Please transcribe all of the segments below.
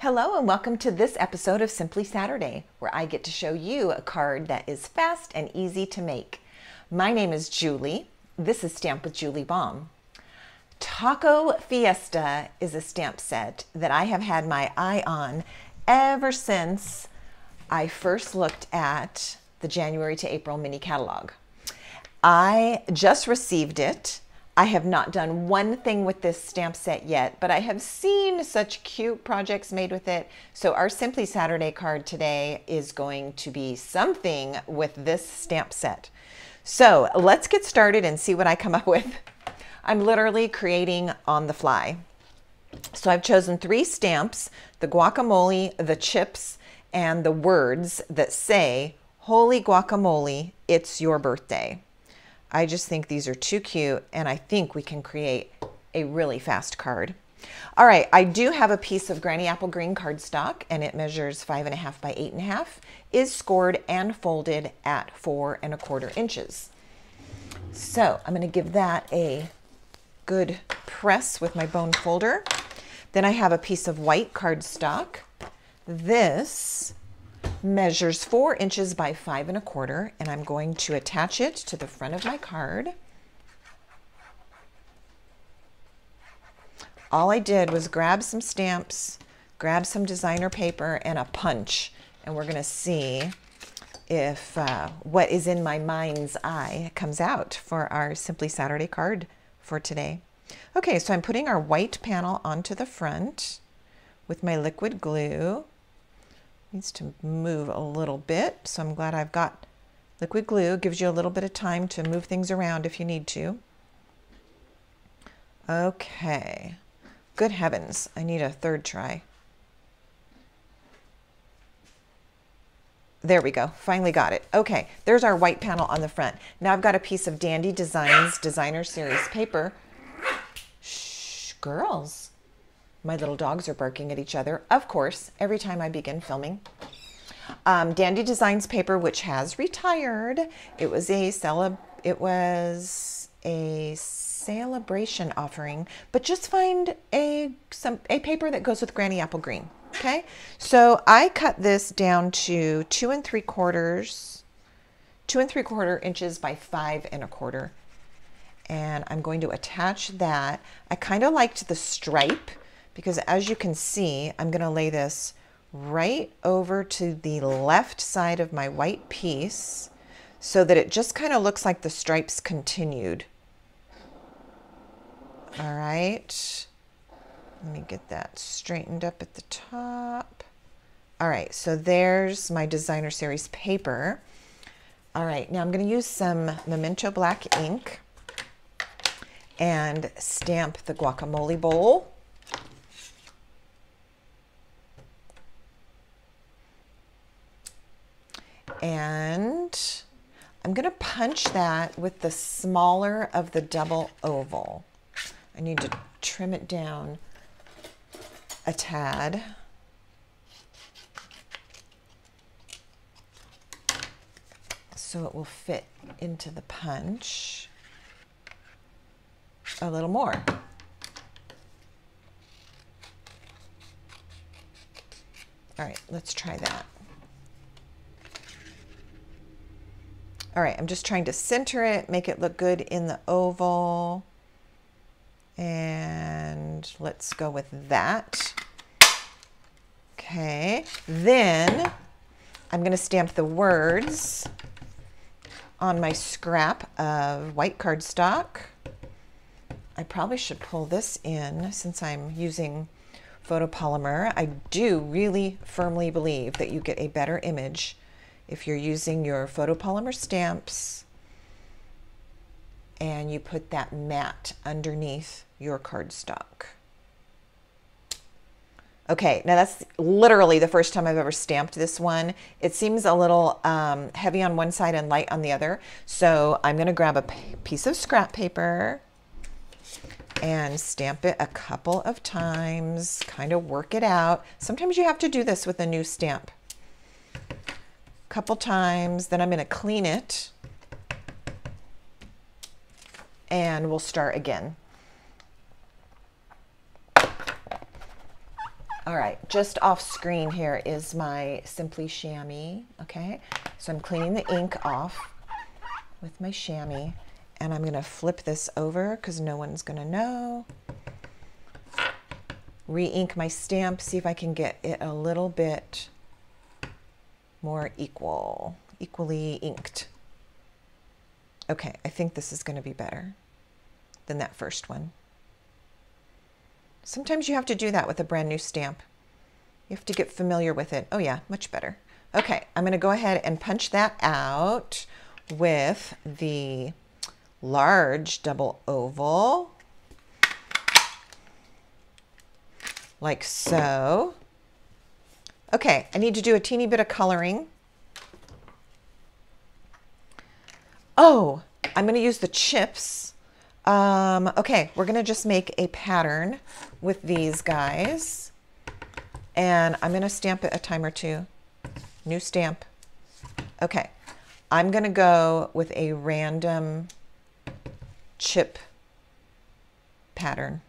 Hello and welcome to this episode of Simply Saturday, where I get to show you a card that is fast and easy to make. My name is Julie. This is Stamp with Julie Baum. Taco Fiesta is a stamp set that I have had my eye on ever since I first looked at the January to April mini catalog. I just received it. I have not done one thing with this stamp set yet, but I have seen such cute projects made with it. So our Simply Saturday card today is going to be something with this stamp set. So let's get started and see what I come up with. I'm literally creating on the fly. So I've chosen 3 stamps, the guacamole, the chips, and the words that say, "Holy guacamole, it's your birthday." I just think these are too cute, and I think we can create a really fast card. All right, I do have a piece of Granny Apple Green cardstock, and it measures 5.5 by 8.5, is scored and folded at 4 1/4 inches. So I'm going to give that a good press with my bone folder. Then I have a piece of white cardstock. This measures 4 inches by 5 1/4, and I'm going to attach it to the front of my card. All I did was grab some stamps, grab some designer paper, and a punch, and we're going to see if what is in my mind's eye comes out for our Simply Saturday card for today. Okay, so I'm putting our white panel onto the front with my liquid glue. Needs to move a little bit, so I'm glad I've got liquid glue. Gives you a little bit of time to move things around if you need to. Okay, good heavens, I need a third try. There we go, finally got it. Okay, there's our white panel on the front. Now I've got a piece of Dandy Designs Designer Series paper. Shh, girls. My little dogs are barking at each other, of course, every time I begin filming. Dandy Designs paper, which has retired. It was a celebration offering, but just find a paper that goes with Granny Apple Green. Okay, so I cut this down to 2 3/4 inches by 5 1/4, and I'm going to attach that. I kind of liked the stripe, because as you can see, I'm going to lay this right over to the left side of my white piece so that it just kind of looks like the stripes continued. All right, let me get that straightened up at the top. All right, so there's my Designer Series paper. All right, now I'm going to use some Memento Black ink and stamp the guacamole bowl. And I'm going to punch that with the smaller of the double oval. I need to trim it down a tad. So it will fit into the punch a little more. All right, let's try that. All right, I'm just trying to center it, make it look good in the oval. And let's go with that. Okay, then I'm going to stamp the words on my scrap of white cardstock. I probably should pull this in since I'm using photopolymer. I do really firmly believe that you get a better image if you're using your photopolymer stamps and you put that mat underneath your cardstock. Okay, now that's literally the first time I've ever stamped this one. It seems a little heavy on one side and light on the other. So I'm gonna grab a piece of scrap paper and stamp it a couple of times, kind of work it out. Sometimes you have to do this with a new stamp. Couple times, then I'm going to clean it and we'll start again. All right, just off screen here is my Simply chamois, okay? So I'm cleaning the ink off with my chamois, and I'm gonna flip this over because no one's gonna know. Re-ink my stamp, see if I can get it a little bit more equally inked. Okay, I think this is gonna be better than that first one. Sometimes you have to do that with a brand new stamp. You have to get familiar with it. Oh yeah, much better. Okay, I'm gonna go ahead and punch that out with the large double oval, like so. Okay, I need to do a teeny bit of coloring. Oh, I'm gonna use the chips. Okay, we're gonna just make a pattern with these guys, and I'm gonna stamp it a time or two. New stamp. Okay, I'm gonna go with a random chip pattern.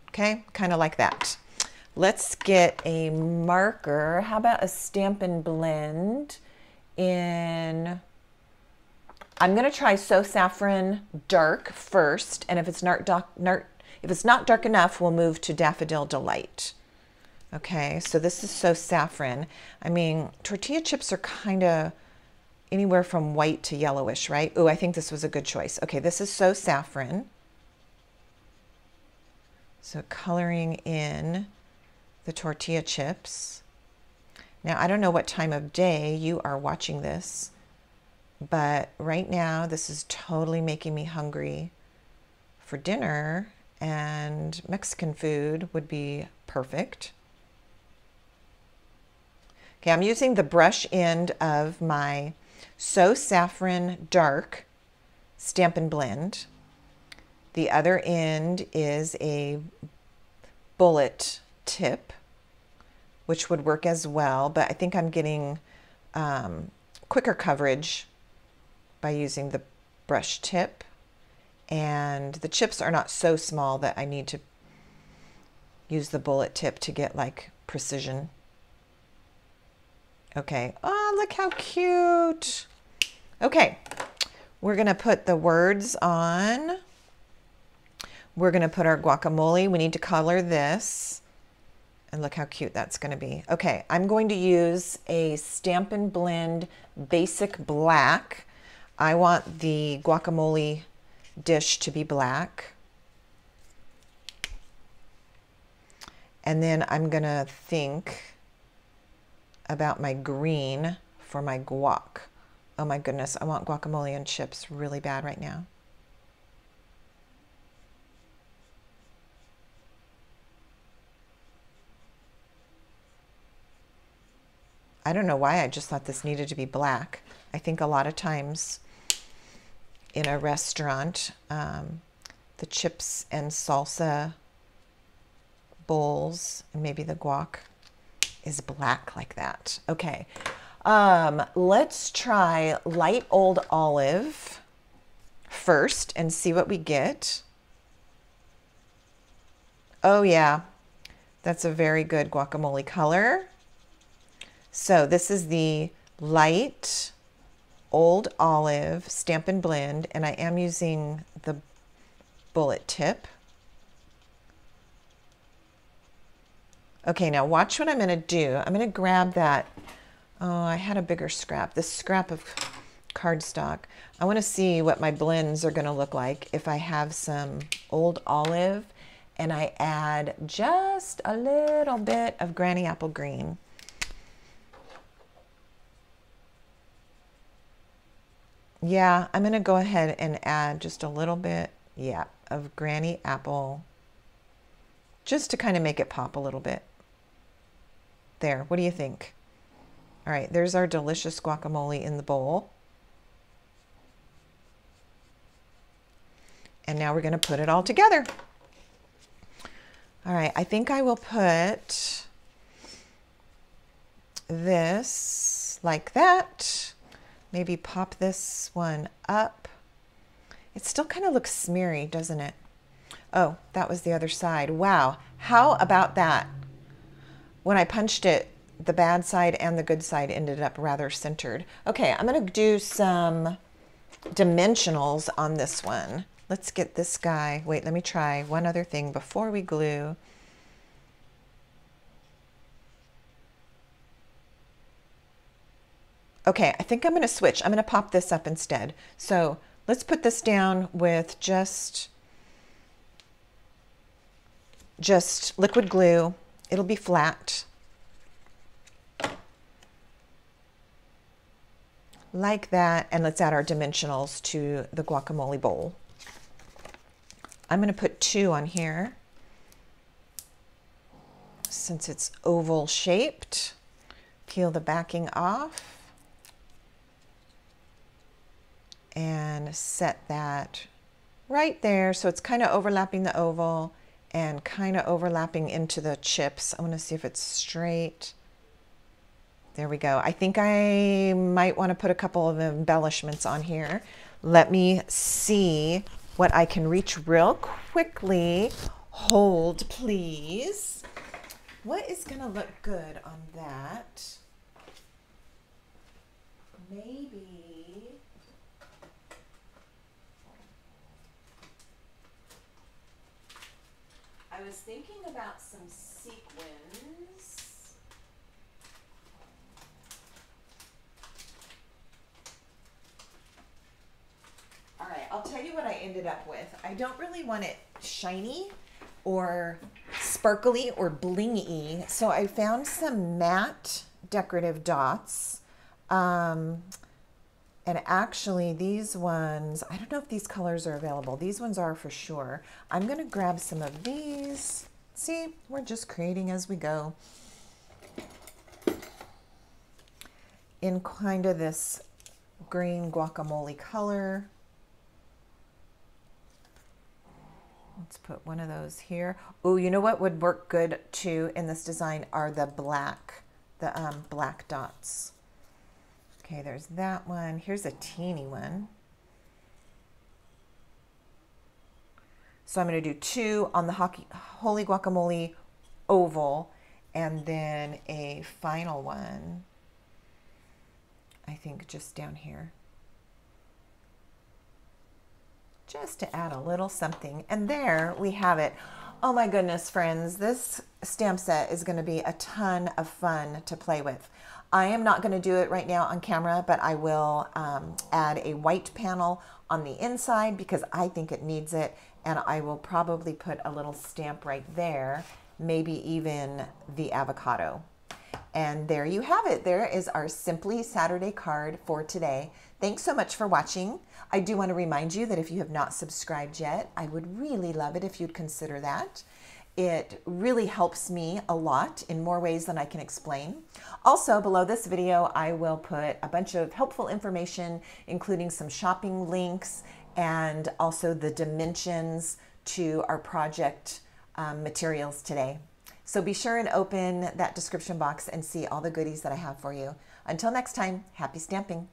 Okay, kind of like that. Let's get a marker. How about a Stampin' Blend in, I'm gonna try So Saffron Dark first, and if it's not dark enough, we'll move to Daffodil Delight. Okay, so this is So Saffron. I mean, tortilla chips are kind of anywhere from white to yellowish, right? Oh, I think this was a good choice. Okay, this is So Saffron. So coloring in the tortilla chips. Now, I don't know what time of day you are watching this, but right now this is totally making me hungry for dinner, and Mexican food would be perfect. Okay, I'm using the brush end of my So Saffron Dark Stampin' Blend. The other end is a bullet tip, which would work as well, but I think I'm getting quicker coverage by using the brush tip, and the chips are not so small that I need to use the bullet tip to get like precision. Okay, oh, look how cute. Okay, we're gonna put the words on. We're gonna put our guacamole. We need to color this. And look how cute that's gonna be. Okay, I'm going to use a Stampin' Blend Basic Black. I want the guacamole dish to be black. And then I'm gonna think about my green for my guac. Oh my goodness, I want guacamole and chips really bad right now. I don't know why I just thought this needed to be black. I think a lot of times in a restaurant, the chips and salsa bowls, and maybe the guac is black like that. Okay, let's try light old olive first and see what we get. Oh yeah, that's a very good guacamole color. So this is the light old olive Stampin' Blend, and I am using the bullet tip. Okay, now watch what I'm gonna do. I'm gonna grab that, oh, I had a bigger scrap, this scrap of cardstock. I wanna see what my blends are gonna look like if I have some old olive and I add just a little bit of Granny Apple Green. Yeah, I'm gonna go ahead and add just a little bit, yeah, of Granny Apple, just to kind of make it pop a little bit. There, what do you think? All right, there's our delicious guacamole in the bowl. And now we're gonna put it all together. All right, I think I will put this like that. Maybe pop this one up. It still kind of looks smeary, doesn't it? Oh, that was the other side. Wow. How about that? When I punched it, the bad side and the good side ended up rather centered. Okay, I'm going to do some dimensionals on this one. Let's get this guy. Wait, let me try one other thing before we glue. Okay, I think I'm going to switch. I'm going to pop this up instead. So let's put this down with just liquid glue. It'll be flat. Like that. And let's add our dimensionals to the guacamole bowl. I'm going to put 2 on here since it's oval shaped. Peel the backing off. And set that right there so it's kind of overlapping the oval and kind of overlapping into the chips. I want to see if it's straight. There we go. I think I might want to put a couple of embellishments on here. Let me see what I can reach real quickly. Hold, please. What is going to look good on that? Maybe... I was thinking about some sequins. All right, I'll tell you what I ended up with. I don't really want it shiny or sparkly or blingy, so I found some matte decorative dots. And actually these ones, I don't know if these colors are available. These ones are for sure. I'm gonna grab some of these. See, we're just creating as we go. In kind of this green guacamole color. Let's put one of those here. Oh, you know what would work good too in this design are the black dots. Okay, there's that one. Here's a teeny one. So I'm going to do 2 on the Holy Guacamole oval and then a final one, I think just down here. Just to add a little something. And there we have it. Oh my goodness, friends, this stamp set is going to be a ton of fun to play with. I am not going to do it right now on camera, but I will add a white panel on the inside because I think it needs it. And I will probably put a little stamp right there, maybe even the avocado. And there you have it. There is our Simply Saturday card for today. Thanks so much for watching. I do want to remind you that if you have not subscribed yet, I would really love it if you'd consider that. It really helps me a lot in more ways than I can explain. Also, below this video, I will put a bunch of helpful information, including some shopping links and also the dimensions to our project materials today. So be sure and open that description box and see all the goodies that I have for you. Until next time, happy stamping.